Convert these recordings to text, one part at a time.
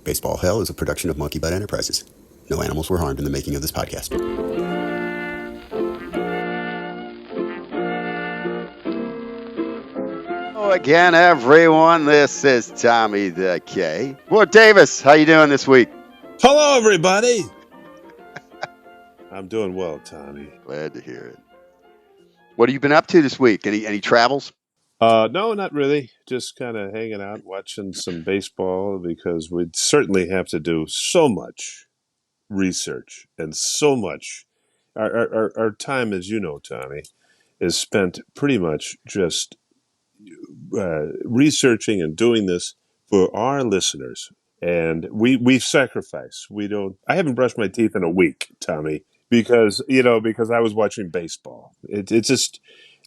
Baseball Hell is a production of Monkey Butt Enterprises. No animals were harmed in the making of this podcast. Hello again, everyone. This is Tommy the K. Ward Davis, how you doing this week? Hello, everybody. I'm doing well, Tommy. Glad to hear it. What have you been up to this week? Any travels? No, not really. Just kind of hanging out, watching some baseball because we'd certainly have to do so much research and so much. Our time, as you know, Tommy, is spent pretty much just researching and doing this for our listeners. And we sacrifice. We don't. I haven't brushed my teeth in a week, Tommy, because I was watching baseball. It's just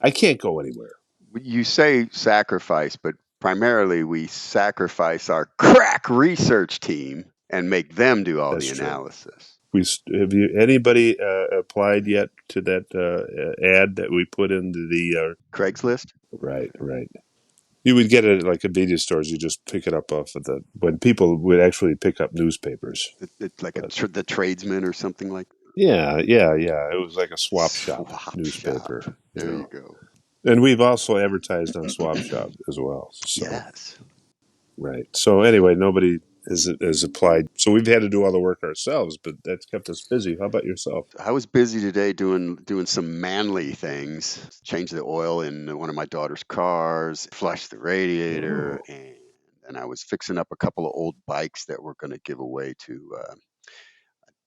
I can't go anywhere. You say sacrifice, but primarily we sacrifice our crack research team and make them do all That's the true. analysis. Have you anybody applied yet to that ad that we put into the Craigslist? Right. You would get it at like convenience stores. You just pick it up off of when people would actually pick up newspapers. It's like the tradesman or something like that. Yeah. It was like a swap shop newspaper. Shop. There you go. And we've also advertised on Swap Shop as well. So, Yes. right. So anyway, nobody has applied. So we've had to do all the work ourselves, but that's kept us busy. How about yourself? I was busy today doing some manly things. Change the oil in one of my daughter's cars, flush the radiator, and I was fixing up a couple of old bikes that we're going to give away to a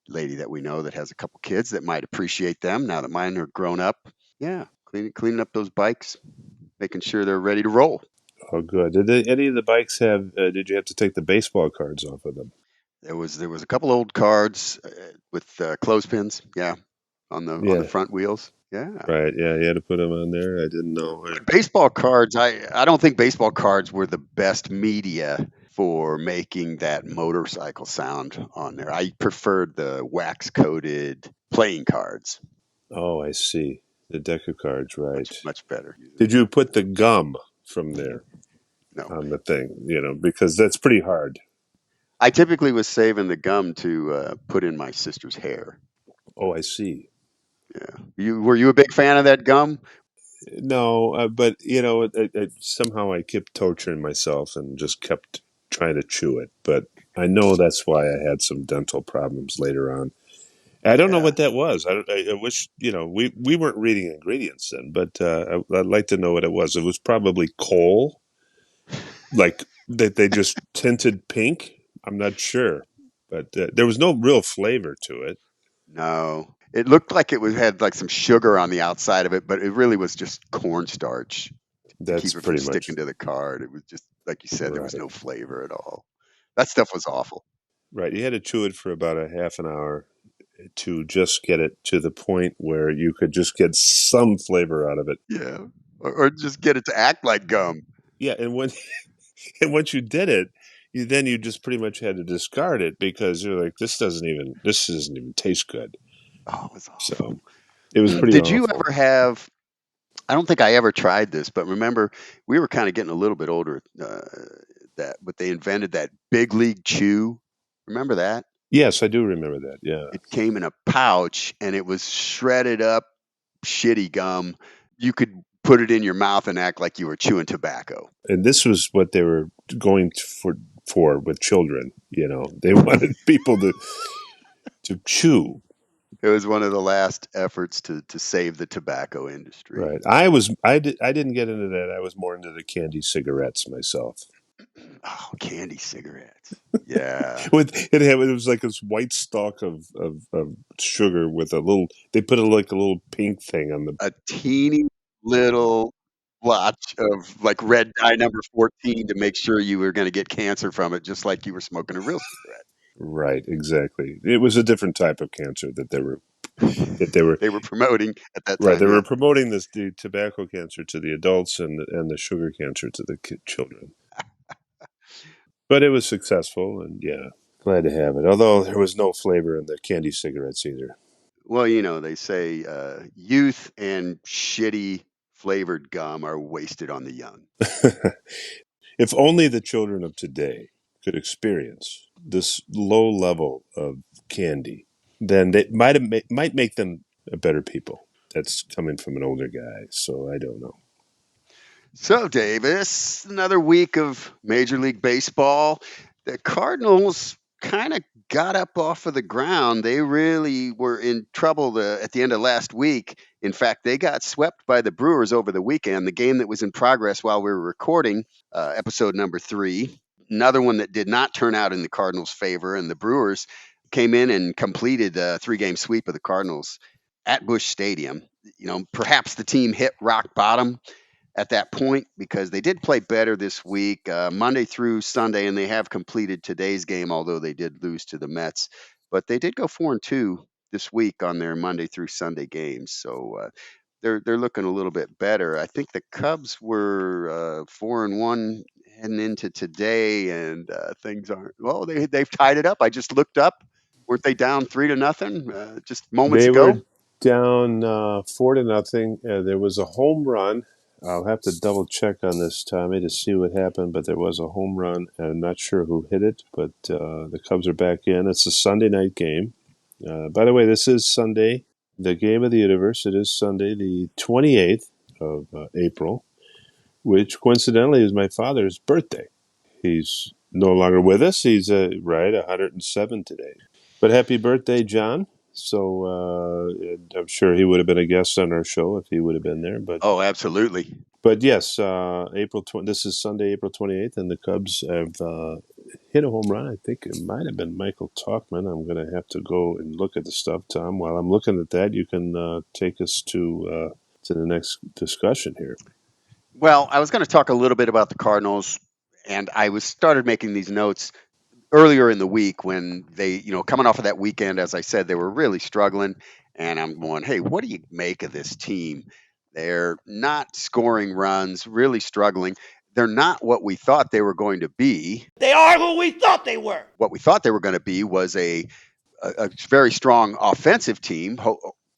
lady that we know that has a couple kids that might appreciate them now that mine are grown up. Yeah, cleaning up those bikes, making sure they're ready to roll. Oh, good. Did any of the bikes have? Did you have to take the baseball cards off of them? There was a couple old cards with clothespins. Yeah, on the front wheels. Yeah. Right. Yeah, you had to put them on there. I didn't know. Baseball cards. I don't think baseball cards were the best media for making that motorcycle sound on there. I preferred the wax coated playing cards. Oh, I see. The deck of cards, right? Much better. Did you put the gum from there No. on the thing? Because that's pretty hard. I typically was saving the gum to put in my sister's hair. Oh, I see. Yeah. Were you a big fan of that gum? No, but somehow I kept torturing myself and just kept trying to chew it. But I know that's why I had some dental problems later on. I don't know what that was. I wish we weren't reading ingredients then, but I'd like to know what it was. It was probably coal, like that they just tinted pink. I'm not sure, but there was no real flavor to it. No, it looked like had like some sugar on the outside of it, but it really was just cornstarch. That's keep it pretty from much sticking to the card. It was just like you said, there was right. no flavor at all. That stuff was awful. Right, you had to chew it for about a half an hour to just get it to the point where you could just get some flavor out of it. Yeah, or just get it to act like gum. Yeah, and and once you did it, you just pretty much had to discard it because you're like, this doesn't even taste good. Oh, it was awful. So it was pretty Did awful. you ever have? I don't think I ever tried this, but remember, we were kind of getting a little bit older. But they invented that Big League Chew. Remember that? Yes, I do remember that. Yeah. It came in a pouch and it was shredded up, shitty gum. You could put it in your mouth and act like you were chewing tobacco. And this was what they were going for with children. They wanted people to chew. It was one of the last efforts to save the tobacco industry. Right. I didn't get into that. I was more into the candy cigarettes myself. Oh, candy cigarettes. Yeah. It was like this white stalk of sugar with they put like a little pink thing on A teeny little blotch of like red dye number 14 to make sure you were going to get cancer from it, just like you were smoking a real cigarette. Right, exactly. It was a different type of cancer that they were promoting at that time. Right, they were promoting the tobacco cancer to the adults and the sugar cancer to the children. But it was successful, and yeah, glad to have it. Although there was no flavor in the candy cigarettes either. Well, they say youth and shitty flavored gum are wasted on the young. If only the children of today could experience this low level of candy, then they might make them better people. That's coming from an older guy, so I don't know. So, Davis, another week of Major League Baseball. The Cardinals kind of got up off of the ground. They really were in trouble at the end of last week. In fact, they got swept by the Brewers over the weekend, the game that was in progress while we were recording episode number 3. Another one that did not turn out in the Cardinals' favor, and the Brewers came in and completed a 3-game sweep of the Cardinals at Busch Stadium. Perhaps the team hit rock bottom at that point because they did play better this week, Monday through Sunday, and they have completed today's game, although they did lose to the Mets. But they did go 4-2 this week on their Monday through Sunday games, so they're looking a little bit better. I think the Cubs were 4-1 heading into today, and things aren't well. They've tied it up. I just looked up. Weren't they down 3-0 just moments They ago? were down 4-0. There was a home run. I'll have to double check on this, Tommy, to see what happened, but there was a home run, and I'm not sure who hit it, but the Cubs are back in. It's a Sunday night game. By the way, this is Sunday, the game of the universe. It is Sunday, the 28th of April, which coincidentally is my father's birthday. He's no longer with us. He's right 107 today. But happy birthday, John. So I'm sure he would have been a guest on our show if he would have been there. Oh, absolutely. But yes, This is Sunday, April 28th, and the Cubs have hit a home run. I think it might have been Michael Talkman. I'm going to have to go and look at the stuff, Tom. While I'm looking at that, you can take us to the next discussion here. Well, I was going to talk a little bit about the Cardinals, and I was started making these notes earlier in the week when they, coming off of that weekend, as I said, they were really struggling. And I'm going, hey, what do you make of this team? They're not scoring runs, really struggling. They're not what we thought they were going to be. They are who we thought they were. What we thought they were going to be was a very strong offensive team,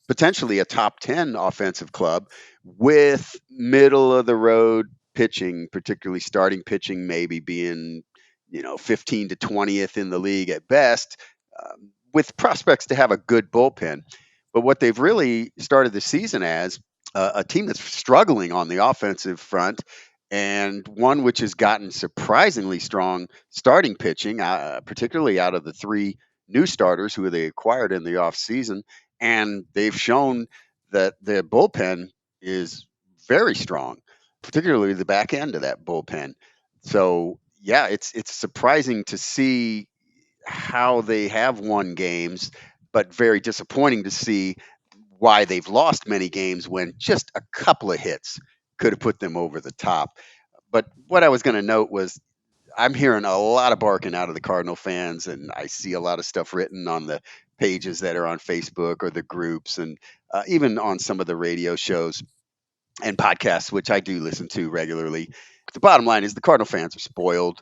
potentially a top 10 offensive club with middle of the road pitching, particularly starting pitching, maybe being 15 to 20th in the league at best, with prospects to have a good bullpen. But what they've really started the season as a team that's struggling on the offensive front, and one which has gotten surprisingly strong starting pitching, particularly out of the 3 new starters who they acquired in the offseason. And they've shown that the bullpen is very strong, particularly the back end of that bullpen. So yeah, it's surprising to see how they have won games, but very disappointing to see why they've lost many games when just a couple of hits could have put them over the top. But what I was going to note was I'm hearing a lot of barking out of the Cardinal fans, and I see a lot of stuff written on the pages that are on Facebook or the groups, and even on some of the radio shows and podcasts, which I do listen to regularly. The bottom line is the Cardinal fans are spoiled.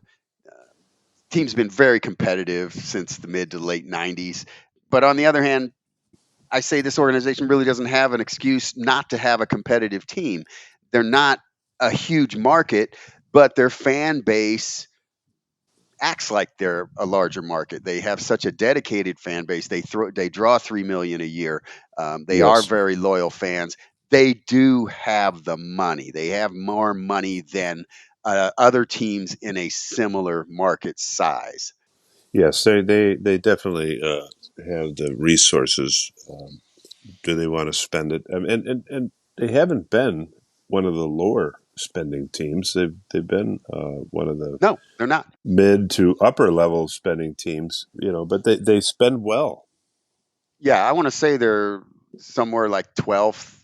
Team's been very competitive since the mid to late 90s. But on the other hand, I say this organization really doesn't have an excuse not to have a competitive team. They're not a huge market, but their fan base acts like they're a larger market. They have such a dedicated fan base. They draw 3 million a year. They are Yes. very loyal fans. They do have the money. They have more money than other teams in a similar market size. Yes, they definitely have the resources. Do they want to spend it? And they haven't been one of the lower spending teams. They've been one of the No, they're not. mid to upper level spending teams. But they spend well. Yeah, I want to say they're somewhere like 12th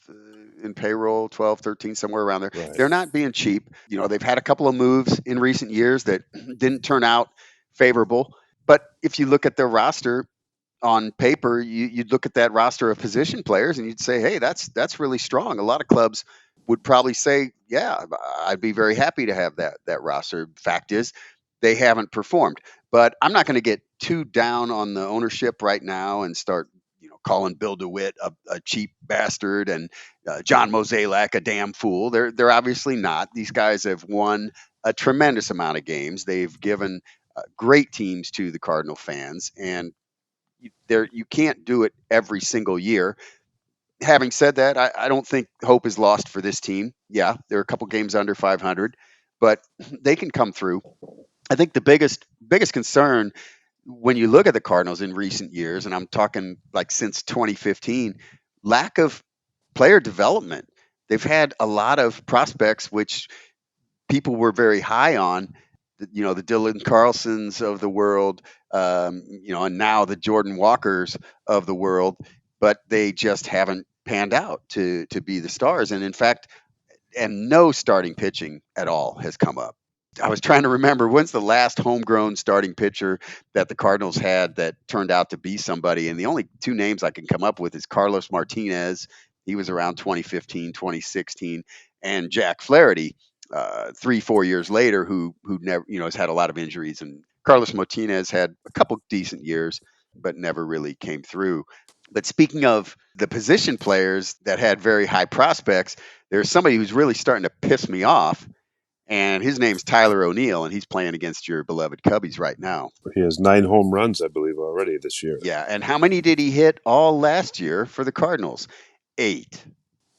in payroll, 12, 13, somewhere around there. Right. They're not being cheap. They've had a couple of moves in recent years that didn't turn out favorable. But if you look at their roster on paper, you'd look at that roster of position players and you'd say, hey, that's really strong. A lot of clubs would probably say, yeah, I'd be very happy to have that roster. Fact is, they haven't performed. But I'm not going to get too down on the ownership right now and start calling Bill DeWitt a cheap bastard and John Mozeliak a damn fool. They're obviously not. These guys have won a tremendous amount of games. They've given great teams to the Cardinal fans, and you can't do it every single year. Having said that, I don't think hope is lost for this team. Yeah, they're a couple games under 500, but they can come through. I think the biggest concern when you look at the Cardinals in recent years, and I'm talking like since 2015, lack of player development. They've had a lot of prospects which people were very high on, the Dylan Carlsons of the world, and now the Jordan Walkers of the world, but they just haven't panned out to be the stars. And in fact, and no starting pitching at all has come up. I was trying to remember when's the last homegrown starting pitcher that the Cardinals had that turned out to be somebody. And the only two names I can come up with is Carlos Martinez. He was around 2015, 2016, and Jack Flaherty, 3, 4 years later, who never, has had a lot of injuries. And Carlos Martinez had a couple decent years, but never really came through. But speaking of the position players that had very high prospects, there's somebody who's really starting to piss me off, and his name's Tyler O'Neill, and he's playing against your beloved Cubbies right now. He has 9 home runs, I believe, already this year. Yeah, and how many did he hit all last year for the Cardinals? 8.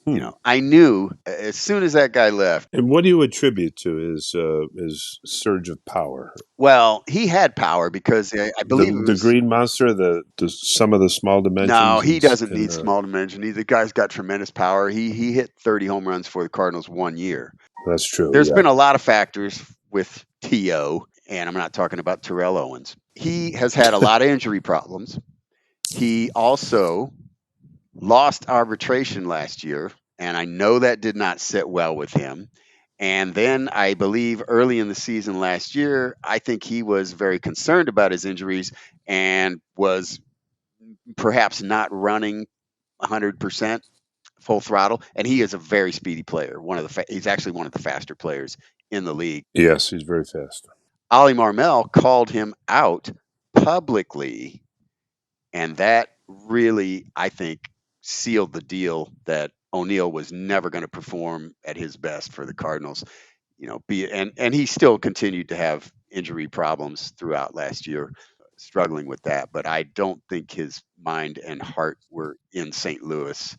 Hmm. I knew as soon as that guy left. And what do you attribute to his surge of power? Well, he had power because I believe it The was. Green Monster, the some of the small No, dimensions, he doesn't and need small dimension. The guy's got tremendous power. He hit 30 home runs for the Cardinals one year. that's true. There's Yeah, been a lot of factors with T.O., and I'm not talking about Terrell Owens. He has had a lot of injury problems. He also lost arbitration last year, and I know that did not sit well with him. And then I believe early in the season last year, I think he was very concerned about his injuries and was perhaps not running 100% full throttle. And he is a very speedy player. He's actually one of the faster players in the league. yes, he's very fast. Ollie Marmel called him out publicly, and that really, I think, sealed the deal that O'Neill was never going to perform at his best for the Cardinals. And he still continued to have injury problems throughout last year, struggling with that. But I don't think his mind and heart were in St. Louis,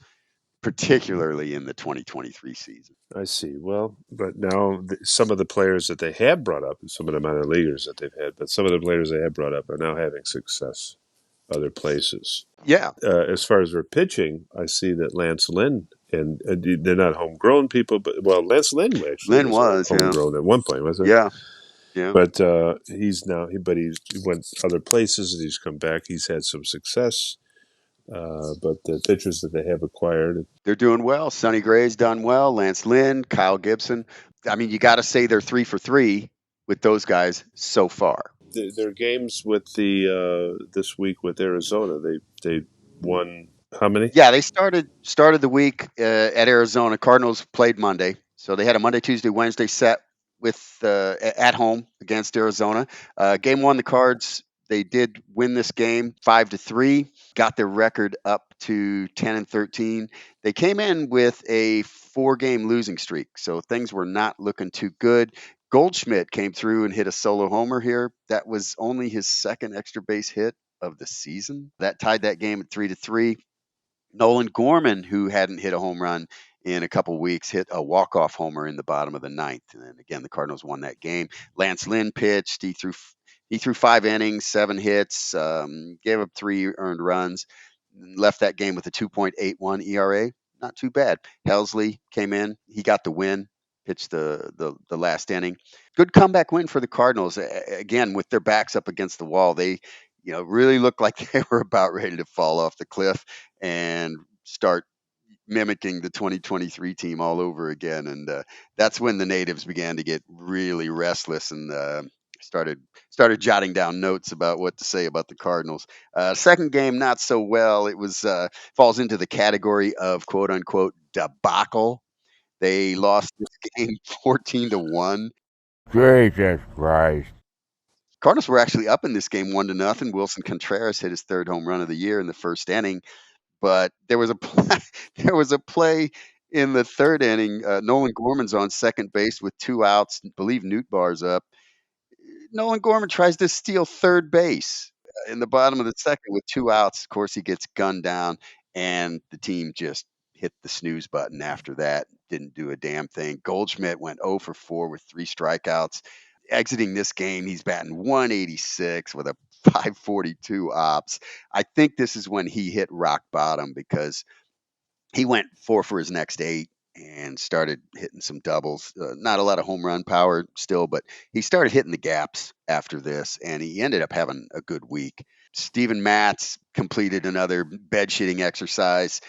particularly in the 2023 season. I see. Well, but now some of the players that they have brought up, some of the minor leaguers that they've had, but some of the players they have brought up are now having success other places. Yeah, As far as their pitching, I see that Lance Lynn, and they're not homegrown people, but well, Lance Lynn actually Lynn was was, yeah, homegrown at one point, wasn't it? yeah, yeah. But he's now, but he went other places and he's come back. He's had some success. But the pitchers that they have acquired, They're doing well. Sonny Gray's done well. Lance Lynn, Kyle Gibson. I mean, you got to say they're 3 for 3 with those guys so far. their games with the this week with Arizona, they won how many? Yeah, they started the week at Arizona. Cardinals played Monday, so they had a Monday, Tuesday, Wednesday set with at home against Arizona. Game one, the Cards they did win this game 5-3, got their record up to 10-13. They came in with a 4-game losing streak, so things were not looking too good. Goldschmidt came through and hit a solo homer here. That was only his second extra base hit of the season. That tied that game at 3-3. Nolan Gorman, who hadn't hit a home run in a couple weeks, hit a walk-off homer in the bottom of the ninth. And then again, the Cardinals won that game. Lance Lynn pitched. He threw 5 innings, 7 hits, gave up 3 earned runs, left that game with a 2.81 ERA. Not too bad. Helsley came in. He got the win. Pitched the last inning. Good comeback win for the Cardinals. Again, with their backs up against the wall, they really looked like they were about ready to fall off the cliff and start mimicking the 2023 team all over again. And that's when the natives began to get really restless and started jotting down notes about what to say about the Cardinals. Second game, not so well. It was falls into the category of quote unquote debacle. They lost this game 14-1. Jesus Christ. Cardinals were actually up in this game 1-0. Wilson Contreras hit his third home run of the year in the first inning, but there was a play, there was a play In the third inning, Nolan Gorman's on second base with two outs. Believe Newt Bar's up. Nolan Gorman tries to steal third base in the bottom of the second with two outs. Of course, he gets gunned down, and the team just hit the snooze button after that. Didn't do a damn thing. Goldschmidt went 0 for 4 with three strikeouts. Exiting this game, he's batting 186 with a 542 ops. I think this is when he hit rock bottom because he went 4 for his next 8 and started hitting some doubles. Not a lot of home run power still, but he started hitting the gaps after this, and he ended up having a good week. Steven Matz completed another bed shitting exercise.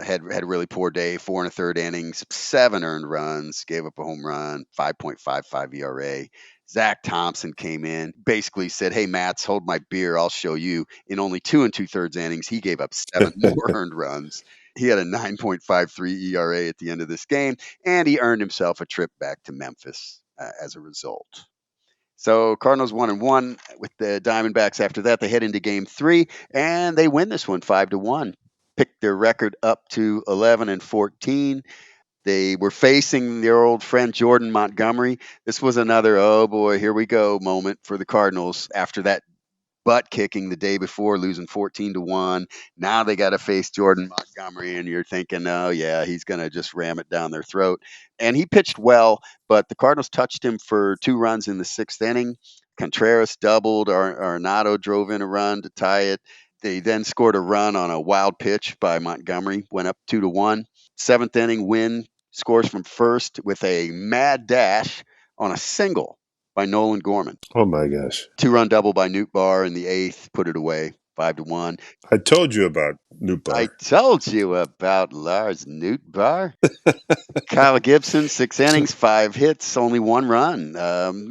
Had a really poor day. 4 and a third innings, 7 earned runs, gave up a home run, 5.55 ERA. Zach Thompson came in, basically said, "Hey, Matz, hold my beer. I'll show you." In only 2 and 2/3 innings, he gave up 7 more earned runs. He had a 9.53 ERA at the end of this game, and he earned himself a trip back to Memphis as a result. So Cardinals 1-1 with the Diamondbacks. After that, they head into Game 3, and they win this one 5-1. Picked their record up to 11-14. They were facing their old friend Jordan Montgomery. This was another oh boy, here we go moment for the Cardinals after that butt kicking the day before, losing 14-1. Now they got to face Jordan Montgomery, and you're thinking, oh, yeah, he's going to just ram it down their throat. And he pitched well, but the Cardinals touched him for 2 runs in the sixth inning. Contreras doubled, Arenado drove in a run to tie it. They then scored a run on a wild pitch by Montgomery, went up 2-1. Seventh inning win, scores from first with a mad dash on a single by Nolan Gorman. Oh my gosh. 2 run double by Newt Bar in the eighth, put it away 5-1. I told you about I Newbar. told you about Lars Newt Bar. Kyle Gibson, 6 innings, 5 hits, only 1 run.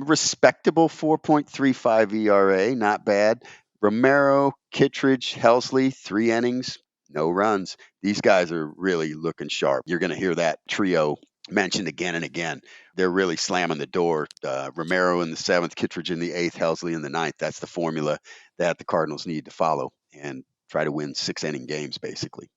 Respectable 4.35 ERA, not bad. Romero, Kittredge, Helsley, 3 innings, no runs. These guys are really looking sharp. You're going to hear that trio mentioned again and again. They're really slamming the door. Romero in the seventh, Kittredge in the eighth, Helsley in the ninth. That's the formula that the Cardinals need to follow and try to win 6 inning games, basically.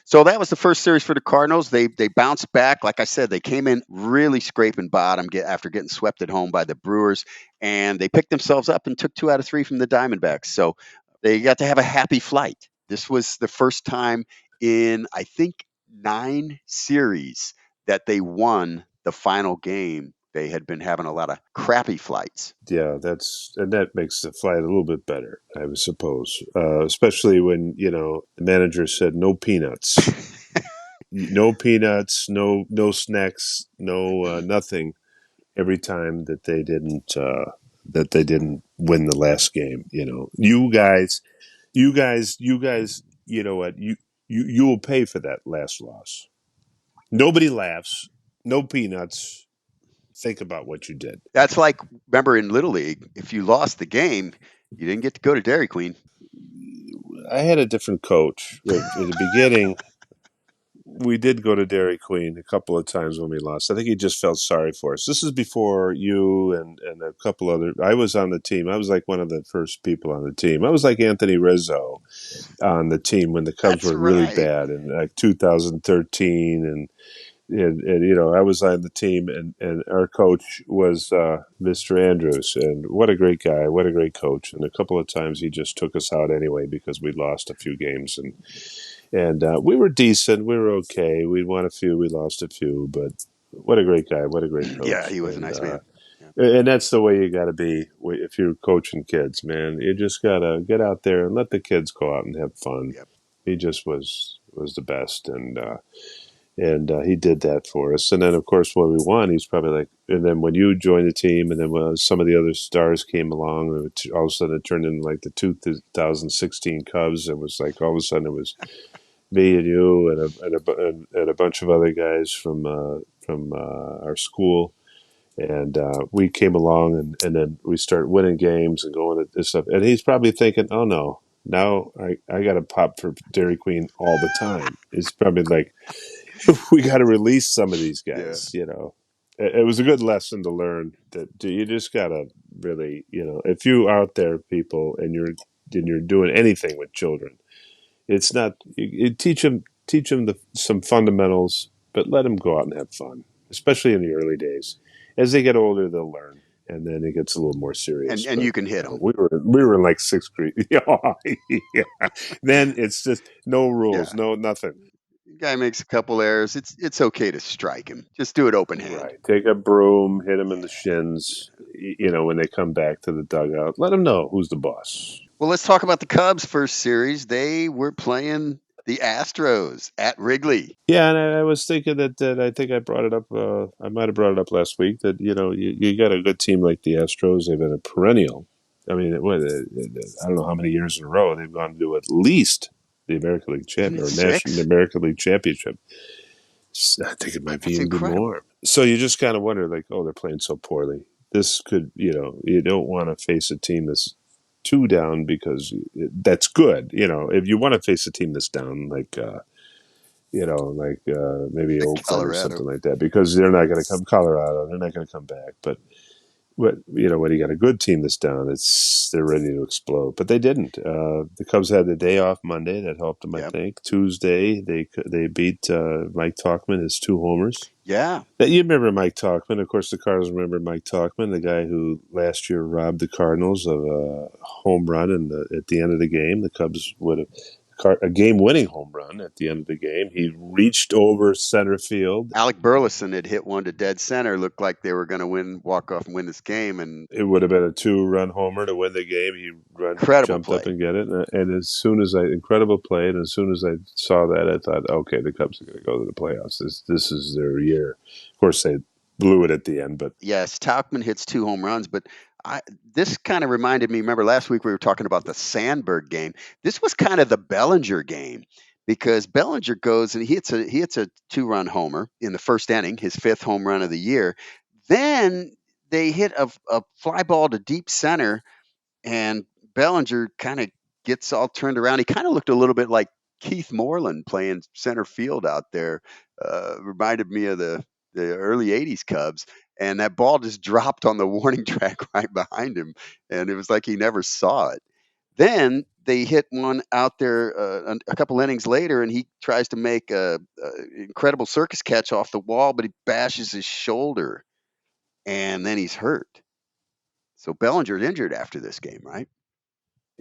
So that was the first series for the Cardinals. They bounced back. Like I said, they came in really scraping bottom after getting swept at home by the Brewers, and they picked themselves up and took 2 out of 3 from the Diamondbacks. So they got to have a happy flight. This was the first time in, I think, 9 series that they won the final game. They had been having a lot of crappy flights. Yeah, that makes the flight a little bit better, I would suppose. Especially when the manager said no peanuts, no peanuts, no snacks, no nothing. Every time that they didn't win the last game, you guys, you guys, you know what you will pay for that last loss. Nobody laughs, no peanuts. Think about what you did. That's like, remember in Little League, if you lost the game, you didn't get to go to Dairy Queen. I had a different coach in the beginning. We did go to Dairy Queen a couple of times when we lost. I think he just felt sorry for us. This is before you and a couple other. I was on the team. I was like one of the first people on the team. I was like Anthony Rizzo on the team when the Cubs That's were really right. bad in like 2013, and I was on the team, and our coach was Mr. Andrews, and what a great guy, what a great coach. And a couple of times he just took us out anyway because we lost a few games, and we were decent, we were okay. We won a few, we lost a few, but what a great guy, what a great Yeah, coach, he was a nice man. Yeah. and that's the way you got to be if you're coaching kids, man. You just gotta get out there and let the kids go out and have fun. Yep. He just was the best, and he did that for us. And then, of course, when we won, he's probably like. And then when you joined the team, and then when some of the other stars came along, all of a sudden it turned into like the 2016 Cubs. It was like all of a sudden it was me and you and a bunch of other guys from our school, and we came along, and then we started winning games and going at this stuff. And he's probably thinking, "Oh no, now I got to pop for Dairy Queen all the time." It's probably like we got to release some of these Yeah. guys. It was a good lesson to learn that you just gotta really, if you out there, people, and you're doing anything with children, it's not you teach them some fundamentals, but let them go out and have fun, especially in the early days. As they get older, they'll learn, and then it gets a little more serious. And But you can hit them. we were in like sixth grade. Yeah. Then it's just no rules, Yeah. no nothing. Guy makes a couple errors. It's okay to strike him. Just do it open hand. Right. Take a broom, hit them in the shins. When they come back to the dugout, let them know who's the boss. Well, let's talk about the Cubs' first series. They were playing the Astros at Wrigley. Yeah, and I was thinking that I think I brought it up. I might have brought it up last week that you got a good team like the Astros. They've been a perennial. I mean, I don't know how many years in a row they've gone to at least the American League Isn't champ it or national the six? American League championship. I think it might be That's even been incredible. more. So you just kind of wonder, like, oh, they're playing so poorly. This could, you don't want to face a team that's two down because that's good. If you want to face a team that's down, like maybe Oakland or Colorado. something like that, because they're not going to come Colorado. They're not going to come back. But when you got a good team that's down, they're ready to explode. But they didn't. The Cubs had the day off Monday that helped them, I Yep. think. Tuesday they beat Mike Talkman his two homers. Yeah. You remember Mike Talkman? Of course, the Cardinals remember Mike Talkman, the guy who last year robbed the Cardinals of a home run at the end of the game. The Cubs would have a game-winning home run at the end of the game. He reached over center field. Alec Burleson had hit one to dead center. Looked like they were going to walk off and win this game. And It would have been a two-run homer to win the game. He incredible jumped up play. and get it. And as soon as incredible play, and as soon as I saw that, I thought, okay, the Cubs are going to go to the playoffs. This is their year. Of course, they blew it at the end, but Yes, Tauchman hits 2 home runs, but this kind of reminded me. Remember last week we were talking about the Sandberg game. This was kind of the Bellinger game because Bellinger goes and he hits a 2-run homer in the first inning, his 5th home run of the year. Then they hit a fly ball to deep center, and Bellinger kind of gets all turned around. He kind of looked a little bit like Keith Moreland playing center field out there. Reminded me of the early '80s Cubs, and that ball just dropped on the warning track right behind him, and it was like he never saw it. Then they hit one out there a couple innings later, and he tries to make a incredible circus catch off the wall, but he bashes his shoulder, and then he's hurt. So Bellinger's injured after this game, right?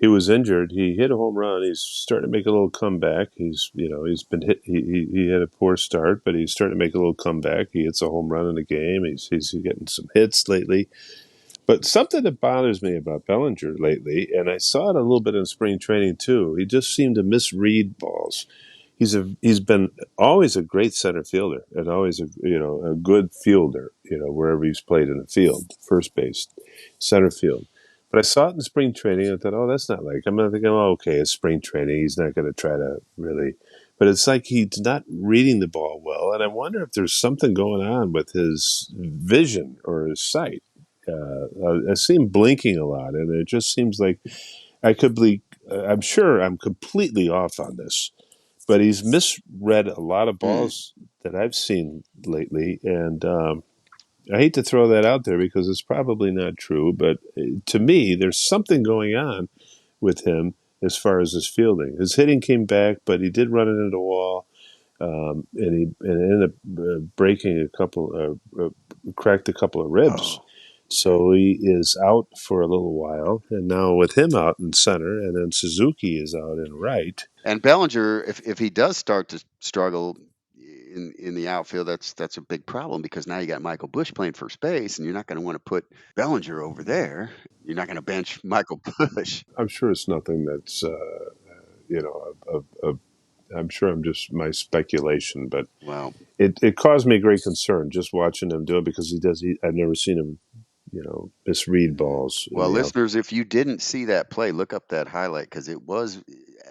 he was injured. He hit a home run. He's starting to make a little comeback. He's been hit. He had a poor start, but he's starting to make a little comeback. He hits a home run in the game. He's getting some hits lately. But something that bothers me about Bellinger lately, and I saw it a little bit in spring training too, he just seemed to misread balls. He's been always a great center fielder and always a good fielder, wherever he's played in the field, first base, center field. But I saw it in spring training. I thought, oh, that's not like I'm thinking, oh, okay, it's spring training. He's not going to try to really, but it's like he's not reading the ball well. And I wonder if there's something going on with his vision or his sight. I see him blinking a lot, and it just seems like I could be. I'm sure I'm completely off on this, but he's misread a lot of Hmm. balls that I've seen lately, and I hate to throw that out there because it's probably not true. But to me, there's something going on with him as far as his fielding. His hitting came back, but he did run it into the wall, and ended up breaking a couple, cracked a couple of ribs. Oh, So he is out for a little while, and now with him out in center, and then Suzuki is out in right. and Bellinger, if he does start to struggle in the outfield, that's a big problem because now you got Michael Bush playing first base, and you're not going to want to put Bellinger over there. You're not going to bench Michael Bush. I'm sure it's nothing that's you know, I'm sure I'm just my speculation, but Well, it caused me great concern just watching him do it because he does. I've never seen him, misread mhm. balls in Well, the out. listeners, if you didn't see that play, look up that highlight because it was,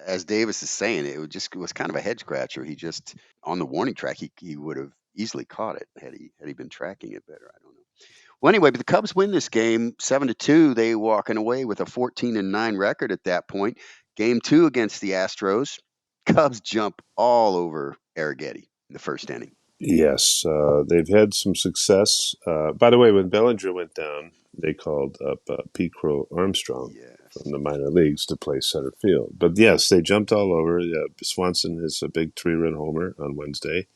as Davis is saying, it was kind of a head scratcher. He just on the warning track, he would have easily caught it had he been tracking it better. I don't know. Well, anyway, but the Cubs win this game 7-2. They walking away with a 14-9 record at that point. Game 2 against the Astros. Cubs jump all over Arrighetti in the first inning. Yes, they've had some success. By the way, when Bellinger went down, they called up Pete Crow Armstrong from Yes. the minor leagues to play center field. But yes, they jumped all over. Swanson is a big 3-run homer on Wednesday.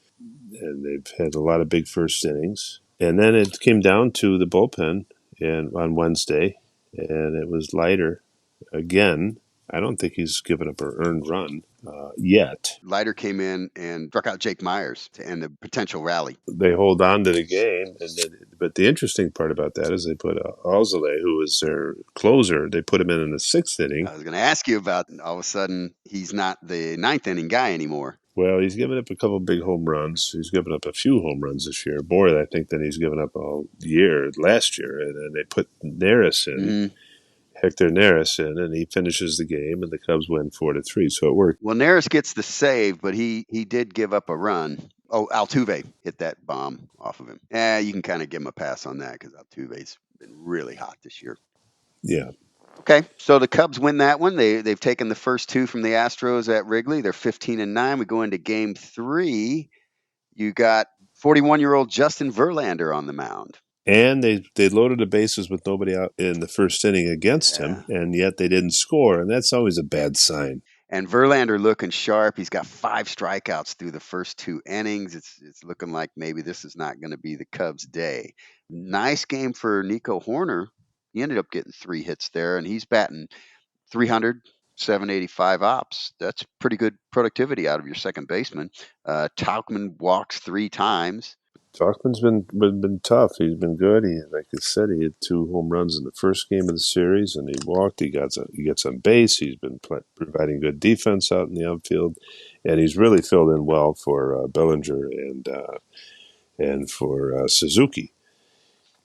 and they've had a lot of big first innings. And then it came down to the bullpen and on Wednesday, and it was Leiter again. I don't think he's given up an earned run yet. Leiter came in and struck out Jake Myers to end the potential rally. They hold on to the game, but the interesting part about that is they put Alzale, who was their closer, they put him in the sixth inning. I was going to ask you about all of a sudden he's not the ninth inning guy anymore. Well, he's given up a couple of big home runs. He's given up a few home runs this year, more I think than he's given up all year last year. And then they put Neris in, Mm-hmm. Hector Neris in, and he finishes the game, and the Cubs win 4-3. So it worked. Well, Neris gets the save, but he did give up a run. Oh, Altuve hit that bomb off of him. You can kind of give him a pass on that because Altuve's been really hot this year. Yeah. Okay, so the Cubs win that one. They've taken the first two from the Astros at Wrigley. They're 15-9. We go into Game 3. You got 41-year-old Justin Verlander on the mound. And they loaded the bases with nobody out in the first inning against him, and yet they didn't score, and that's always a bad sign. And Verlander looking sharp. He's got 5 strikeouts through the first 2 innings. It's looking like maybe this is not going to be the Cubs' day. Nice game for Nico Horner. He ended up getting 3 hits there, and he's batting 300, 785 ops. That's pretty good productivity out of your second baseman. Tauchman walks 3 times. Tauchman's been tough. He's been good. Like I said, he had 2 home runs in the first game of the series, and he walked. He gets on base. He's been providing good defense out in the outfield, and he's really filled in well for Bellinger and for Suzuki.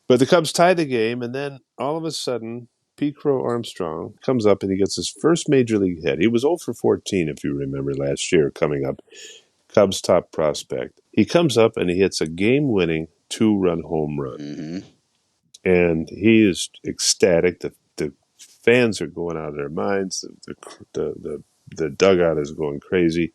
But the Cubs tie the game, and then all of a sudden, Pete Crow Armstrong comes up and he gets his first major league hit. He was 0 for 14, if you remember, last year coming up. Cubs' top prospect. He comes up and he hits a game-winning 2-run home run. Mm-hmm. And he is ecstatic. The fans are going out of their minds. The dugout is going crazy.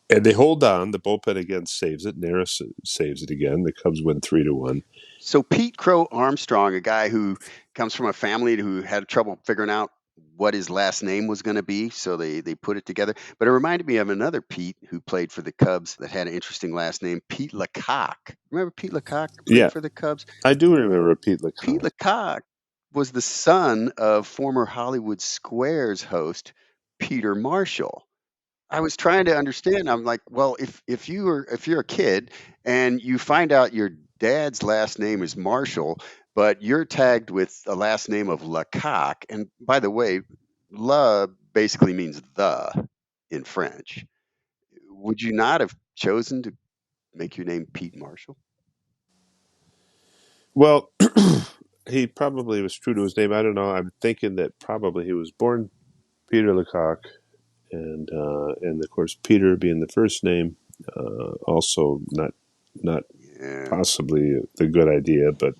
And they hold on. The bullpen again saves it. Neris saves it again. The Cubs win 3-1. So Pete Crow Armstrong, a guy who comes from a family who had trouble figuring out what his last name was going to be, so they put it together. But it reminded me of another Pete who played for the Cubs that had an interesting last name, Pete Lecoq. Remember Pete Lecoq played for the Cubs? I do remember Pete Lecoq. Pete Lecoq was the son of former Hollywood Squares host Peter Marshall. I was trying to understand. I'm like, well, if you're a kid and you find out your dad's last name is Marshall, but you're tagged with a last name of Lecoq, and by the way, Le basically means the in French. Would you not have chosen to make your name Pete Marshall? Well, he probably was true to his name. I don't know. I'm thinking that probably he was born Peter Lecoq, and of course Peter being the first name, also not possibly the good idea, but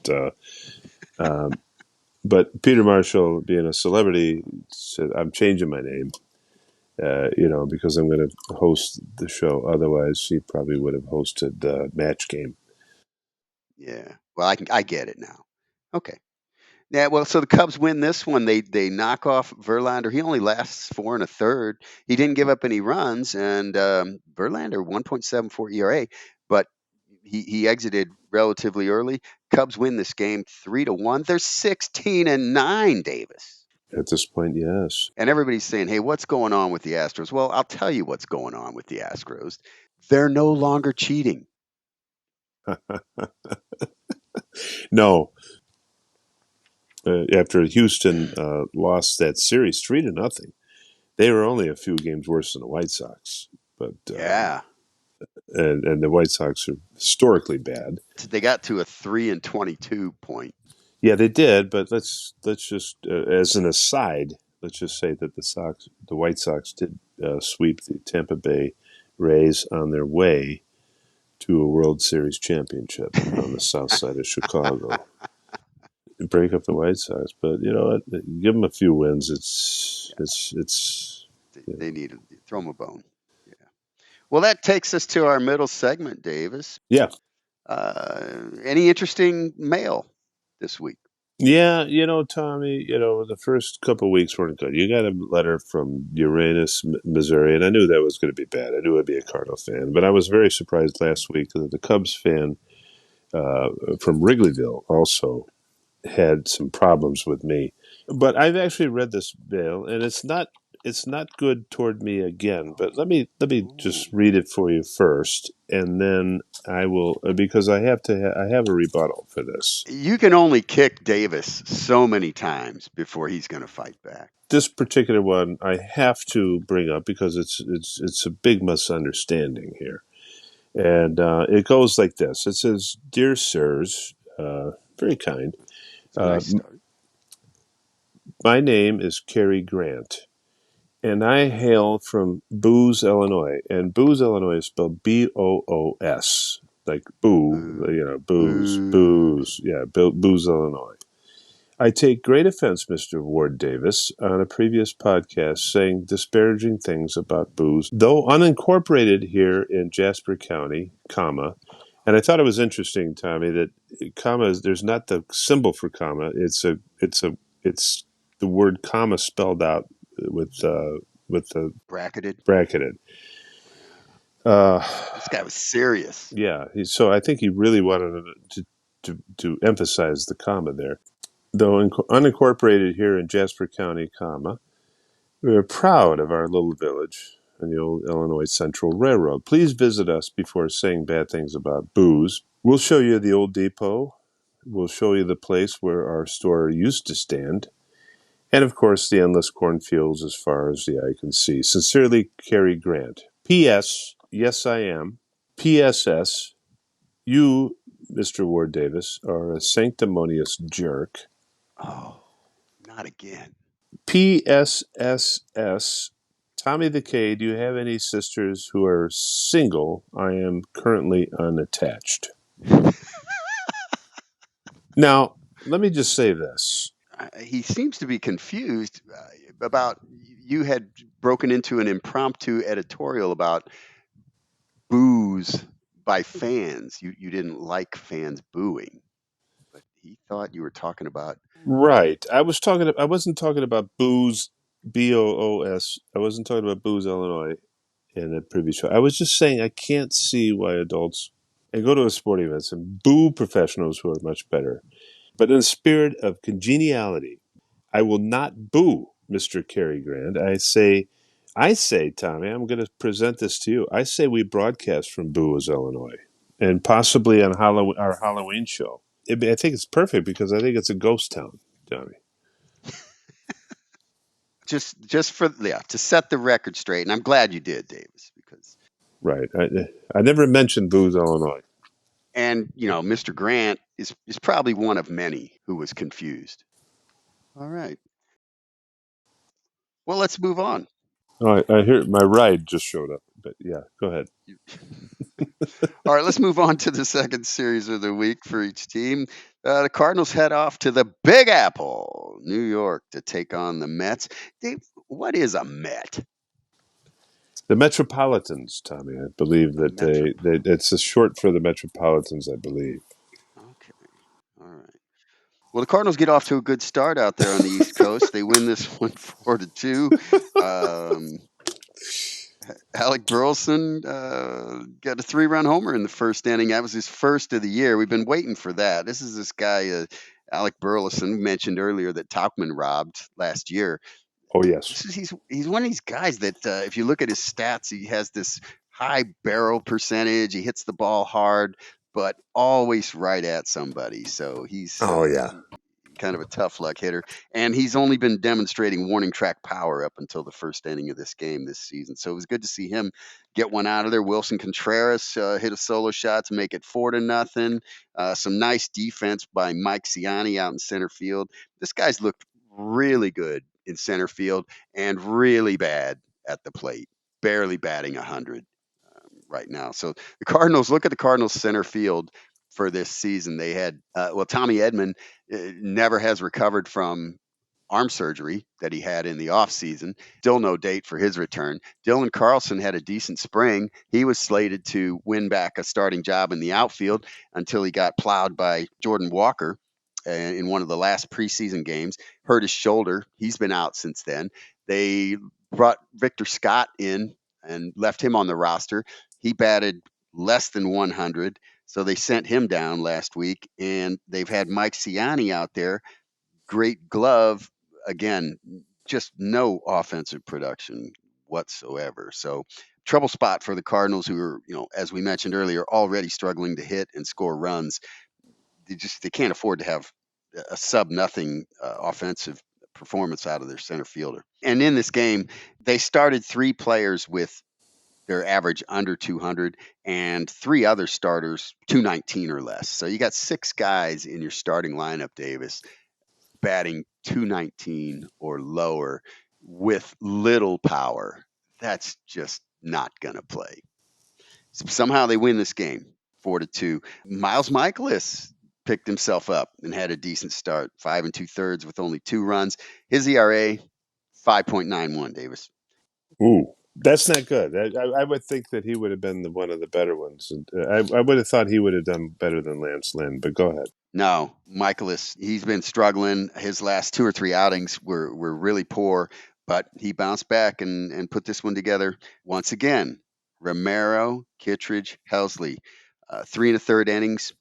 Peter Marshall being a celebrity said, "I'm changing my name." Because I'm going to host the show. Otherwise, he probably would have hosted Match Game. Yeah. Well, I get it now. Okay. Yeah, well, so the Cubs win this one. They knock off Verlander. He only lasts 4 1/3. He didn't give up any runs, and Verlander 1.74 ERA, but he exited relatively early. Cubs win this game 3-1. They're 16-9, Davis. At this point, yes. And everybody's saying, "Hey, what's going on with the Astros?" Well, I'll tell you what's going on with the Astros. They're no longer cheating. No. After Houston lost that series 3-0, they were only a few games worse than the White Sox. But Yeah. And the White Sox are historically bad. They got to a 3-22 point. Yeah, they did. But let's just, as an aside, let's just say that the White Sox did sweep the Tampa Bay Rays on their way to a World Series championship on the south side of Chicago. Break up the White Sox, but you know what? Give them a few wins. They need to throw them a bone. Yeah. Well, that takes us to our middle segment, Davis. Yeah. Any interesting mail this week? Yeah, Tommy, the first couple of weeks weren't good. You got a letter from Uranus, Missouri, and I knew that was going to be bad. I knew I'd be a Cardinal fan, but I was very surprised last week that the Cubs fan uh, from Wrigleyville also had some problems with me. But I've actually read this bill, and it's not good toward me again. But let me Ooh. just read it for you first, and then I will because I have a rebuttal for this. You can only kick Davis so many times before he's going to fight back. This particular one I have to bring up because it's a big misunderstanding here, and it goes like this. It says, "Dear sirs, very kind. It's a Uh, nice start. my name is Cary Grant, and I hail from Booz, Illinois. And Booz, Illinois is spelled Boos, like boo, Boo. booze, Booze. booze. Yeah, Booz, Illinois. I take great offense, Mr. Ward Davis, on a previous podcast saying disparaging things about booze, though unincorporated here in Jasper County, comma. And I thought it was interesting, Tommy, that there's not the symbol for comma. It's the word comma spelled out with the Bracketed. bracketed. Yeah. Uh, This guy was serious. yeah, so I think he really wanted to emphasize the comma there. Though unincorporated here in Jasper County, comma, we are proud of our little village and the old Illinois Central Railroad. Please visit us before saying bad things about booze. We'll show you the old depot. We'll show you the place where our store used to stand. And of course, the endless cornfields as far as the eye can see. Sincerely, Cary Grant. P.S. Yes, I am. P.S.S. You, Mr. Ward Davis, are a sanctimonious jerk. Oh, not again. PSSS. Tommy the K, do you have any sisters who are single? I am currently unattached. Now, let me just say this. He seems to be confused about you had broken into an impromptu editorial about booze by fans. You didn't like fans booing, but he thought you were talking about. Right. I wasn't talking about booze, BOOS. I wasn't talking about booze, Illinois in the previous show. I was just saying I can't see why adults and go to a sporting events and boo professionals who are much better. But in the spirit of congeniality, I will not boo Mr. Cary Grant. I say, Tommy, I'm going to present this to you. I say we broadcast from Boaz, Illinois, and possibly on our Halloween show. I think it's perfect because I think it's a ghost town, Tommy. Just for, yeah, to set the record straight, and I'm glad you did, Davis, because Right. I never mentioned Boaz, Illinois. and Mr. Grant is probably one of many who was confused. All right, well, let's move on. Oh, I hear my ride just showed up, but yeah, go ahead. All right, let's move on to the second series of the week for each team. The Cardinals head off to the Big Apple, New York, to take on the Mets. Dave, what is a Met? The Metropolitans, Tommy. I believe A that Metro. it's a short for the Metropolitans. I believe. Okay, all right. Well, the Cardinals get off to a good start out there on the East Coast. They win this one 4-2. Um, Alec Burleson got a 3-run homer in the first inning. That was his first of the year. We've been waiting for that. This is this guy, Alec Burleson, mentioned earlier that Tauchman robbed last year. Oh yes. He's one of these guys that if you look at his stats, he has this high barrel percentage. He hits the ball hard, but always right at somebody. So he's Oh yeah. kind of a tough luck hitter, and he's only been demonstrating warning track power up until the first inning of this game this season. So it was good to see him get one out of there. Wilson Contreras hit a solo shot to make it 4-0. Some nice defense by Mike Ciani out in center field. This guy's looked really good in center field and really bad at the plate, barely batting 100 right now. So the Cardinals, look at the Cardinals center field for this season. They had Tommy Edman never has recovered from arm surgery that he had in the offseason. Still no date for his return. Dylan Carlson had a decent spring. He was slated to win back a starting job in the outfield until he got plowed by Jordan Walker. in one of the last preseason games, hurt his shoulder. He's been out since then. They brought Victor Scott in and left him on the roster. He batted less than 100, so they sent him down last week. And they've had Mike Ciani out there, great glove. Again, just no offensive production whatsoever. So trouble spot for the Cardinals, who are, as we mentioned earlier, already struggling to hit and score runs. They can't afford to have a sub nothing offensive performance out of their center fielder. And in this game, they started 3 players with their average under 200 and 3 other starters 219 or less. So you got 6 guys in your starting lineup, Davis, batting 219 or lower with little power. That's just not going to play. Somehow they win this game 4-2. Miles Michaelis picked himself up and had a decent start, 5 2/3 with only 2 runs. His ERA 5.91. Davis. Ooh, that's not good. I would think that he would have been one of the better ones. I would have thought he would have done better than Lance Lynn, but go ahead. No, Michaelis, he's been struggling. His last 2 or 3 outings were really poor, but he bounced back and put this one together once again. Romero, Kittredge, Helsley, 3 1/3 innings,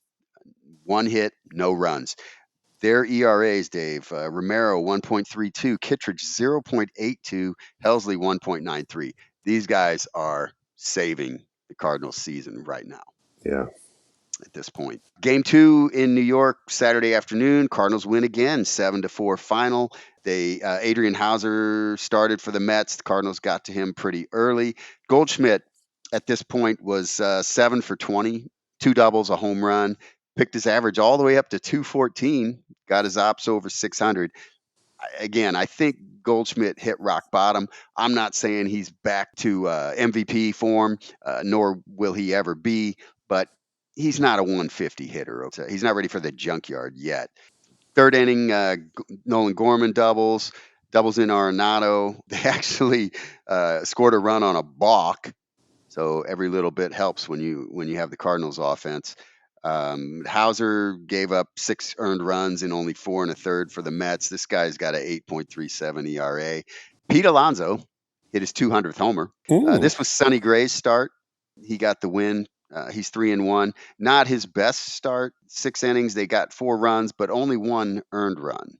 1 hit, no runs. Their ERAs, Dave, Romero 1.32, Kittredge 0.82, Helsley 1.93. These guys are saving the Cardinals season right now. Yeah. At this point. Game 2 in New York Saturday afternoon. Cardinals win again, 7-4 final. Adrian Hauser started for the Mets. The Cardinals got to him pretty early. Goldschmidt at this point was 7 for 20, 2 doubles, a home run. Picked his average all the way up to 214. Got his ops over 600. Again, I think Goldschmidt hit rock bottom. I'm not saying he's back to MVP form, nor will he ever be, but he's not a 150 hitter. He's not ready for the junkyard yet. 3rd inning, Nolan Gorman doubles in Arenado. They actually scored a run on a balk. So every little bit helps when you have the Cardinals offense. Hauser gave up 6 earned runs in only 4 1/3 for the Mets. This guy's got an 8.37 ERA. Pete Alonso hit his 200th homer. This was Sonny Gray's start. He got the win. He's 3-1. Not his best start. 6 innings. They got 4 runs, but only 1 earned run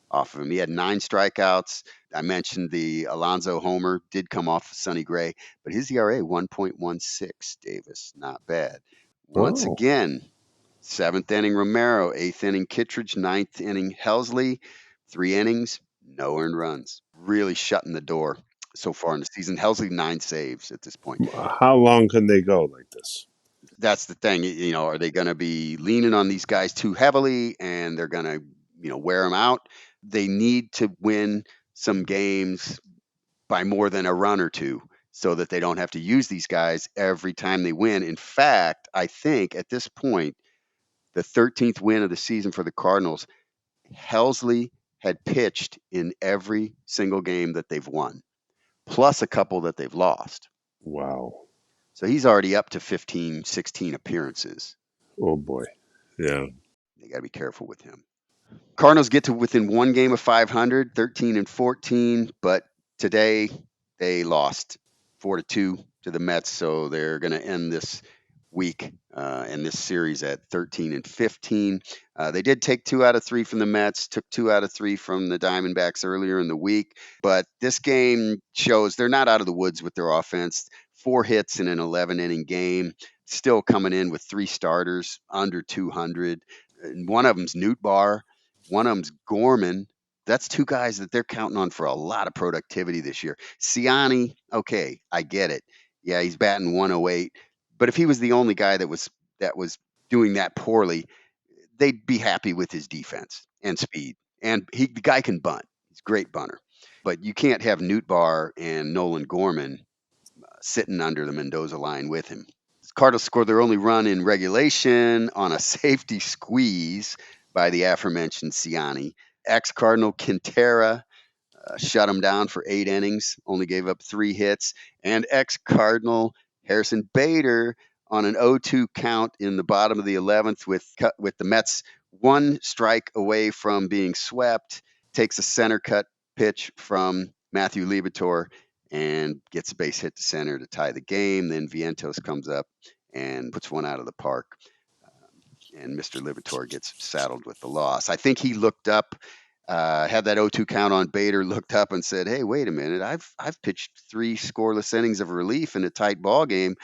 off of him. He had 9 strikeouts. I mentioned the Alonso homer did come off of Sonny Gray, but his ERA 1.16. Davis, not bad. Once Oh, again, 7th inning Romero, 8th inning Kittredge, 9th inning Helsley, 3 innings, no earned runs. Really shutting the door so far in the season. Helsley 9 saves at this point. how long can they go like this? That's the thing. Are they going to be leaning on these guys too heavily and they're going to, wear them out? They need to win some games by more than a run or 2 so that they don't have to use these guys every time they win. In fact, I think at this point, the 13th win of the season for the Cardinals, Helsley had pitched in every single game that they've won, plus a couple that they've lost. Wow. So he's already up to 15, 16 appearances. Oh boy. Yeah. They got to be careful with him. Cardinals get to within 1 game of 500, 13-14, but today they lost 4-2 to the Mets, so they're going to end this week in this series at 13-15. They did take 2 out of 3 from the Mets, took 2 out of 3 from the Diamondbacks earlier in the week, but this game shows they're not out of the woods with their offense. 4 hits in an 11-inning game, still coming in with 3 starters under 200. And one of them's Nootbaar. One of them's Gorman. That's 2 guys that they're counting on for a lot of productivity this year. Ciani, okay, I get it. Yeah, he's batting 108. But if he was the only guy that was doing that poorly, they'd be happy with his defense and speed. And the guy can bunt. He's a great bunter. But you can't have Nootbaar and Nolan Gorman sitting under the Mendoza line with him. Cardinals scored their only run in regulation on a safety squeeze by the aforementioned Ciani. Ex-Cardinal Quintera shut him down for 8 innings, only gave up 3 hits. And ex-Cardinal Harrison Bader on an 0-2 count in the bottom of the 11th with the Mets one strike away from being swept, takes a center cut pitch from Matthew Liberatore and gets a base hit to center to tie the game. Then Vientos comes up and puts one out of the park. And Mr. Liberatore gets saddled with the loss. I think he looked up, had that 0-2 count on Bader, looked up and said, "Hey, wait a minute! I've pitched 3 scoreless innings of relief in a tight ball game.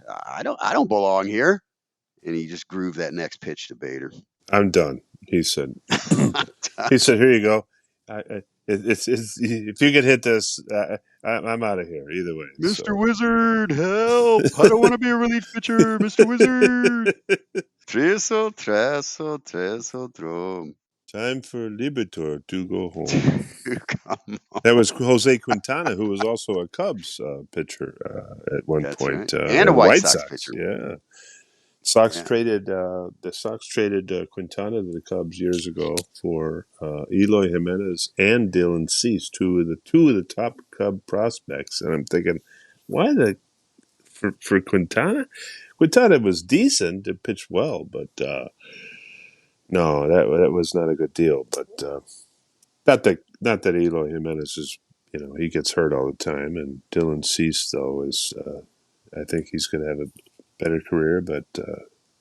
I don't belong here." And he just grooved that next pitch to Bader. I'm done, he said. He said, "Here you go. It's if you can hit this, I'm out of here either way." Mr. So. Wizard, help! I don't want to be a relief pitcher, Mr. Wizard. Treso, treso, treso, drum. Time for Libertor to go home. Come on. That was Jose Quintana, who was also a Cubs pitcher at one That's point, right. And a and White White Sox Sox. pitcher. Yeah, Sox Yeah. traded the Sox traded Quintana to the Cubs years ago for Eloy Jimenez and Dylan Cease, two of the top Cub prospects. And I'm thinking, why for Quintana? Quintana was decent, it pitched well, but no, that was not a good deal. But not that Eloy Jimenez is, he gets hurt all the time, and Dylan Cease though is I think he's going to have a better career, but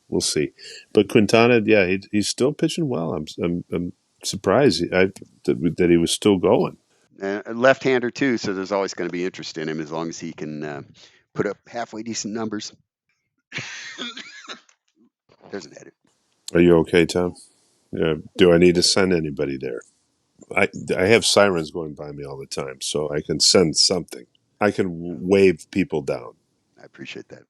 we'll see. But Quintana, yeah, he's still pitching well. I'm surprised that he was still going. A left-hander too, so there's always going to be interest in him as long as he can put up halfway decent numbers. There's an edit. Are you okay, Tom? Do I need to send anybody there? I have sirens going by me all the time, so I can send something. I can wave people down. I appreciate that.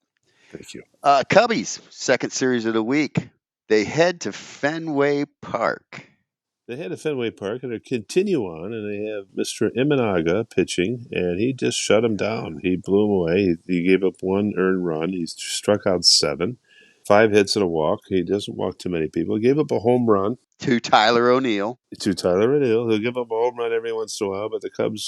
Thank you. Cubbies, second series of the week. They head to Fenway Park. They head to Fenway Park and they continue on, and they have Mr. Imanaga pitching, and he just shut him down. He blew him away. He gave up 1 earned run. He struck out 7, 5 hits and a walk. He doesn't walk too many people. He gave up a home run To Tyler O'Neill. to Tyler O'Neill. He'll give up a home run every once in a while, but the Cubs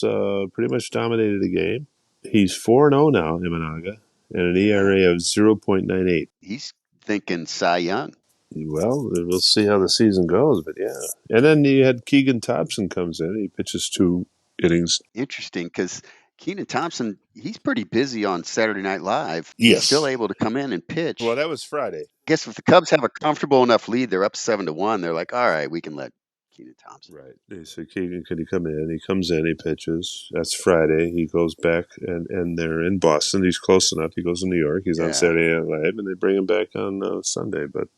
pretty much dominated the game. He's 4-0 now, Imanaga, and an ERA of 0.98. He's thinking Cy Young. Well, we'll see how the season goes, but yeah. And then you had Keegan Thompson comes in. He pitches 2 innings. Interesting, because Keenan Thompson, he's pretty busy on Saturday Night Live. Yes. He's still able to come in and pitch. Well, that was Friday. I guess if the Cubs have a comfortable enough lead, they're up 7-1. They're like, all right, we can let Keenan Thompson. Right. They said, Keegan, could he come in? He comes in, he pitches. That's Friday. He goes back, and they're in Boston. He's close enough. He goes to New York. He's on Saturday Night Live, and they bring him back on Sunday. But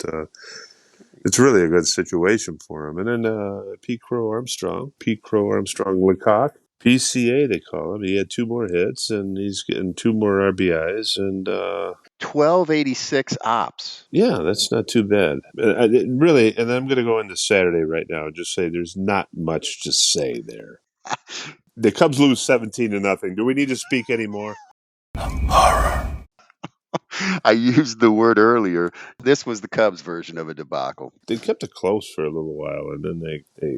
it's really a good situation for him. And then Pete Crow Armstrong Lecoq, PCA they call him. He had 2 more hits, and he's getting 2 more RBIs, and 1286 ops. yeah, that's not too bad. Really, and I'm going to go into Saturday right now and just say there's not much to say there. The Cubs lose 17-0. Do we need to speak anymore? I used the word earlier. This was the Cubs version of a debacle. They kept it close for a little while, and then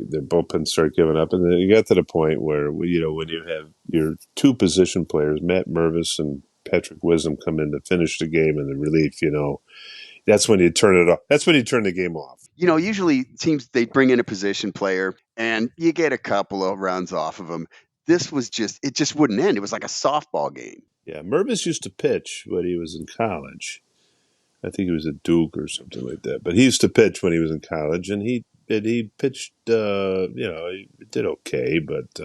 their bullpen started giving up, and then you got to the point where when you have your 2 position players, Matt Mervis and Patrick Wisdom, come in to finish the game in the relief, that's when you turn it off. That's when you turn the game off. Usually teams, they bring in a position player and you get a couple of runs off of them. This was it just wouldn't end. It was like a softball game. Yeah, Mervis used to pitch when he was in college. I think he was at Duke or something like that. But he used to pitch when he was in college, and he pitched. He did okay, but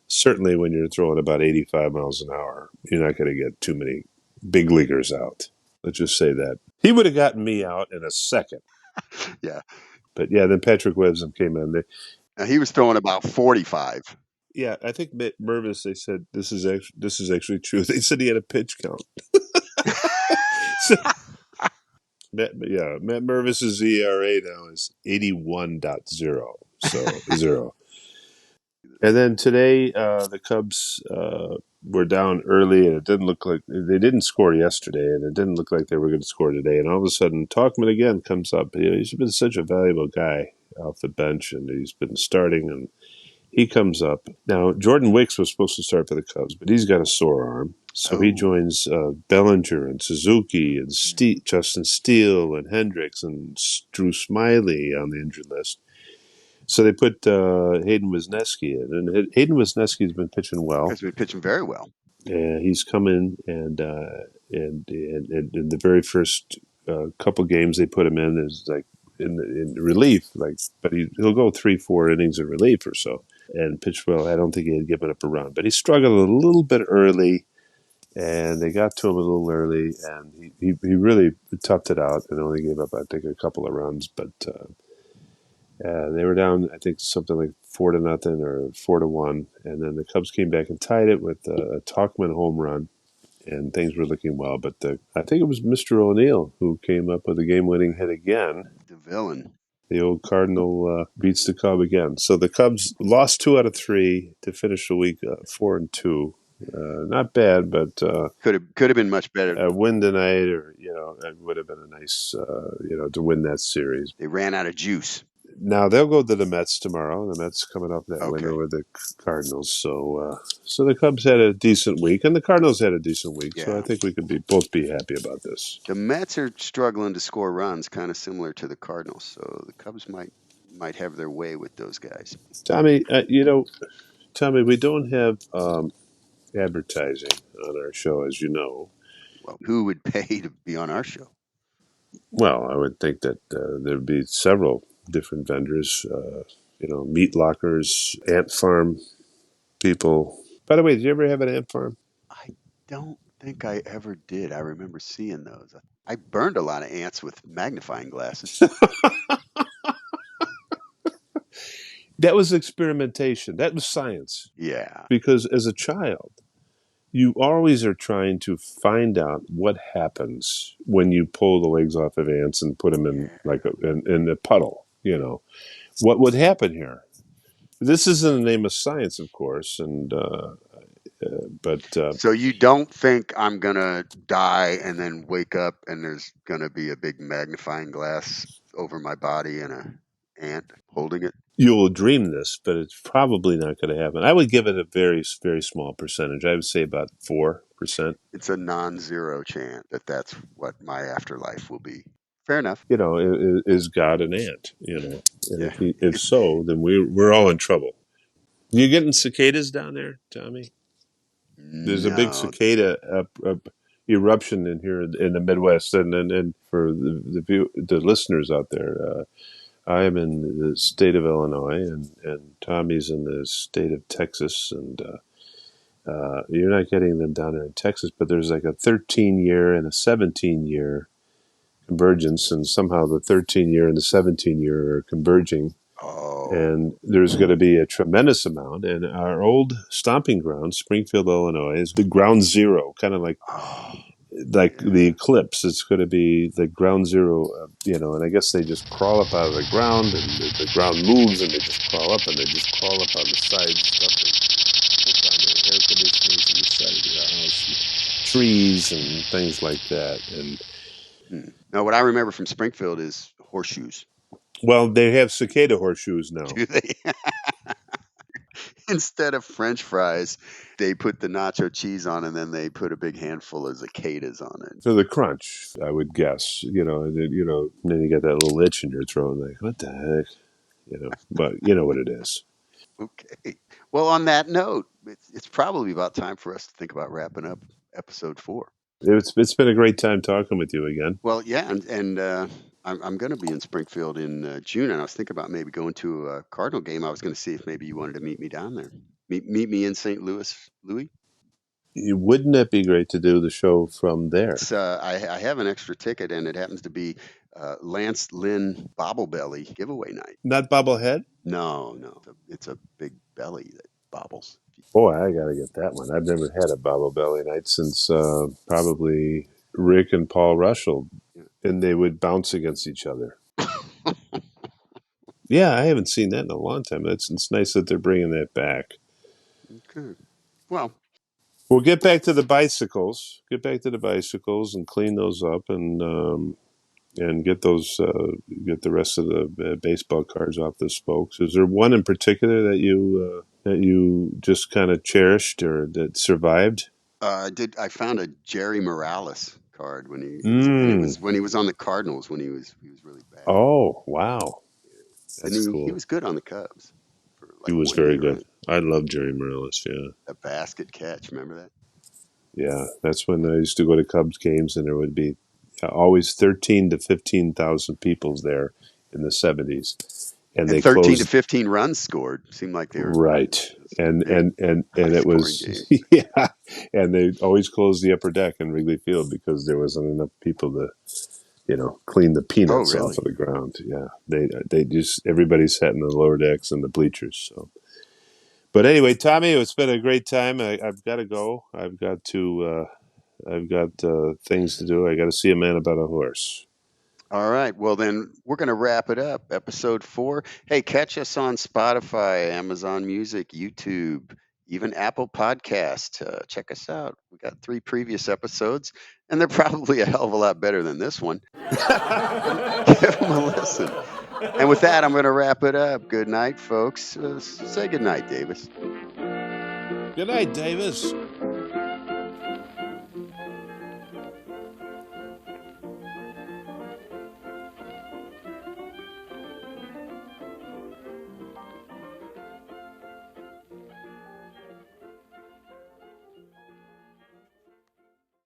certainly when you're throwing about 85 miles an hour, you're not going to get too many big leaguers out. Let's just say that he would have gotten me out in a second. Yeah, but yeah, then Patrick Wisdom came in. He was throwing about 45. Yeah, I think Mervis. They said this is actually true. They said he had a pitch count. Matt Mervis's ERA now is 81.0, so 0. And then today, the Cubs were down early, and it didn't look like they didn't score yesterday, and it didn't look like they were going to score today. And all of a sudden, Talkman again comes up. He's been such a valuable guy off the bench, and he's been starting, and he comes up. Now, Jordan Wicks was supposed to start for the Cubs, but he's got a sore arm. So he Oh, joins Bellinger and Suzuki and mm, Justin Steele and Hendricks and Drew Smiley on the injured list. So they put Hayden Wisniewski in, and Hayden Wisniewski's been pitching well. has been pitching very well. He's come in and in the very first couple games they put him in is like in relief, like, but he'll go 3-4 innings of relief or so and pitch well. I don't think he had given up a run, but he struggled a little bit early, and they got to him a little early, and he really toughed it out and only gave up, I think, a couple of runs, but they were down, I think, something like 4-0 or 4-1, and then the Cubs came back and tied it with a Talkman home run, and things were looking well. But I think it was Mr. O'Neill who came up with a game-winning hit again. The villain. The old Cardinal beats the Cub again. So the Cubs lost 2 out of 3 to finish the week 4-2. Not bad, but Could have been much better. a win tonight, or it would have been a nice, to win that series. They ran out of juice. Now they'll go to the Mets tomorrow. The Mets coming off that win Okay. over the Cardinals. So the Cubs had a decent week, and the Cardinals had a decent week. So I Yeah. think we could both be happy about this. The Mets are struggling to score runs, kind of similar to the Cardinals. So the Cubs might have their way with those guys. Tommy, Tommy, we don't have advertising on our show, as you know. Well, who would pay to be on our show? Well, I would think that there'd be several different vendors. Meat lockers, ant farm people. By the way, did you ever have an ant farm? I don't think I ever did. I remember seeing those. I burned a lot of ants with magnifying glasses. That was experimentation. That was science. Yeah. Because as a child, you always are trying to find out what happens when you pull the legs off of ants and put them in like in a puddle. What would happen here? This is in the name of science, of course, and but So you don't think I'm gonna die and then wake up and there's gonna be a big magnifying glass over my body and a ant holding it? you will dream this, but it's probably not going to happen. I would give it a very, very small percentage. I would say about 4%. It's a non-zero chance that that's what my afterlife will be. Fair enough. Is God an ant? And Yeah. if so, then we're all in trouble. You getting cicadas down there, Tommy? There's a big No. cicada eruption in here in the Midwest, and for the listeners out there, I am in the state of Illinois, and Tommy's in the state of Texas, and you're not getting them down there in Texas, but there's like a 13-year and a 17-year convergence, and somehow the 13-year and the 17-year are converging. Oh. And there's going to be a tremendous amount. And our old stomping ground, Springfield, Illinois, is the ground zero, kind of like Oh. the eclipse. It's going to be the ground zero, and I guess they just crawl up out of the ground, and the ground moves, and they just crawl up, and they just crawl up on the sides, stuff they put on their air conditioners and the side of their house, and trees and things like that. And No, what I remember from Springfield is horseshoes. well, they have cicada horseshoes now. Do they? Instead of French fries, they put the nacho cheese on, and then they put a big handful of cicadas on it. For the crunch, I would guess. And then you get that little itch in your throat, like, what the heck? But you know what it is. Okay. Well, on that note, it's probably about time for us to think about wrapping up episode 4. It's been a great time talking with you again. Well, yeah, and I'm going to be in Springfield in June, and I was thinking about maybe going to a Cardinal game. I was going to see if maybe you wanted to meet me down there. Meet me in St. Louis, Louis. Wouldn't it be great to do the show from there? It's, I have an extra ticket, and it happens to be Lance Lynn Bobblebelly giveaway night. Not bobblehead? No, it's a big belly that bobbles. Boy, I got to get that one. I've never had a bobble belly night since probably Rick and Paul Russell, and they would bounce against each other. Yeah, I haven't seen that in a long time. It's nice that they're bringing that back. Okay. Well, we'll get back to the bicycles. Get back to the bicycles and clean those up, and and get get the rest of the baseball cards off the spokes. Is there one in particular that you just kind of cherished or that survived? I found a Jerry Morales card when he was, and it Mm. was when he was on the Cardinals when he was really bad. Oh, wow. And That's he cool. was good on the Cubs for He like was one very year, good. right? I love Jerry Morales. Yeah. A basket catch, remember that? Yeah. That's when I used to go to Cubs games, and there would be always 13 to 15,000 people there in the 70s. And And they 13 to closed. 15 runs scored. Seemed like they were Right. some big high And it scoring was, games. yeah. And they always closed the upper deck in Wrigley Field because there wasn't enough people to, clean the Oh, peanuts off really? of the ground. Yeah. They just, everybody sat in the lower decks and the bleachers. So, but anyway, Tommy, it's been a great time. I've got to go. I've got things to do. I got to see a man about a horse. All right. Well, then we're going to wrap it up. Episode 4. Hey, catch us on Spotify, Amazon Music, YouTube, even Apple Podcast. Check us out. We got 3 previous episodes, and they're probably a hell of a lot better than this one. Give them a listen. And with that, I'm going to wrap it up. Good night, folks. Say good night, Davis. Good night, Davis.